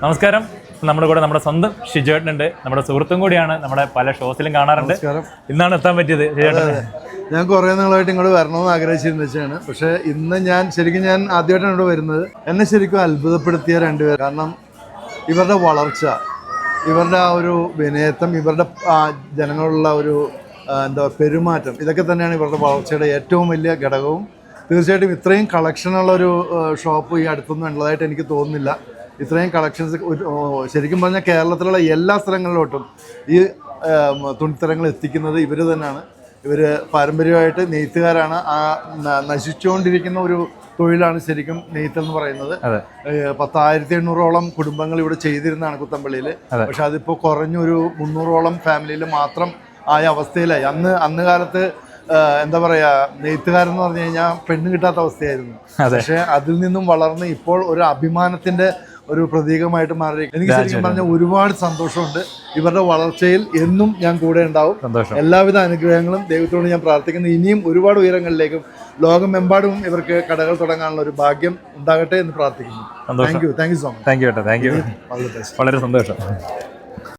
നമസ്കാരം. നമ്മുടെ കൂടെ നമ്മുടെ സ്വന്തം ഷിജേട്ടനുണ്ട്. നമ്മുടെ സുഹൃത്തും കൂടിയാണ്. നമ്മുടെ പല ഷോസിലും കാണാറുണ്ട്. ഇന്നാണ് എത്താൻ പറ്റിയത്. ഞാൻ കുറേ നാളായിട്ട് ഇങ്ങോട്ട് വരണമെന്ന് ആഗ്രഹിച്ചിരുന്നു വെച്ചാണ്. പക്ഷേ ഇന്ന് ഞാൻ ആദ്യമായിട്ടാണ് ഇവിടെ വരുന്നത്. എന്നെ ശരിക്കും അത്ഭുതപ്പെടുത്തിയ രണ്ടുപേർ. കാരണം ഇവരുടെ വളർച്ച, ഇവരുടെ ആ ഒരു വിനയത്വം, ഇവരുടെ ജനങ്ങളുള്ള ഒരു പെരുമാറ്റം, ഇതൊക്കെ തന്നെയാണ് ഇവരുടെ വളർച്ചയുടെ ഏറ്റവും വലിയ ഘടകവും. തീർച്ചയായിട്ടും ഇത്രയും കളക്ഷനുള്ളൊരു ഷോപ്പ് ഈ അടുത്തൊന്നും ഉള്ളതായിട്ട് എനിക്ക് തോന്നുന്നില്ല. ഇത്രയും കളക്ഷൻസ് ശരിക്കും പറഞ്ഞാൽ കേരളത്തിലുള്ള എല്ലാ സ്ഥലങ്ങളിലോട്ടും ഈ തുണിത്തരങ്ങൾ എത്തിക്കുന്നത് ഇവർ തന്നെയാണ്. ഇവർ പാരമ്പര്യമായിട്ട് നെയ്ത്തുകാരാണ്. ആ നശിച്ചുകൊണ്ടിരിക്കുന്ന ഒരു തൊഴിലാണ് ശരിക്കും നെയ്ത്തെന്ന് പറയുന്നത്. 10,800ഓളം കുടുംബങ്ങൾ ഇവിടെ ചെയ്തിരുന്നതാണ് കുത്തമ്പള്ളിയിൽ. പക്ഷെ അതിപ്പോൾ കുറഞ്ഞൊരു 300ഓളം ഫാമിലിയിൽ മാത്രം ആയ അവസ്ഥയിലായി. അന്ന് കാലത്ത് എന്താ പറയുക, നെയ്ത്തുകാരെന്ന് പറഞ്ഞു കഴിഞ്ഞാൽ പെണ്ണ് കിട്ടാത്ത അവസ്ഥയായിരുന്നു. പക്ഷെ അതിൽ നിന്നും വളർന്ന് ഇപ്പോൾ ഒരു അഭിമാനത്തിൻ്റെ ഒരു പ്രതീകമായിട്ട് മാറിയിരിക്കും. എനിക്ക് ശരിക്കും പറഞ്ഞാൽ ഒരുപാട് സന്തോഷമുണ്ട്. ഇവരുടെ വളർച്ചയിൽ എന്നും ഞാൻ കൂടെ ഉണ്ടാവും. എല്ലാവിധ അനുഗ്രഹങ്ങളും ദൈവത്തോട് ഞാൻ പ്രാർത്ഥിക്കുന്നു. ഇനിയും ഒരുപാട് ഉയരങ്ങളിലേക്കും ലോകമെമ്പാടും ഇവർക്ക് കടകൾ തുടങ്ങാനുള്ള ഒരു ഭാഗ്യം ഉണ്ടാകട്ടെ എന്ന് പ്രാർത്ഥിക്കുന്നു. Thank you so much. Thank you. വളരെ സന്തോഷം.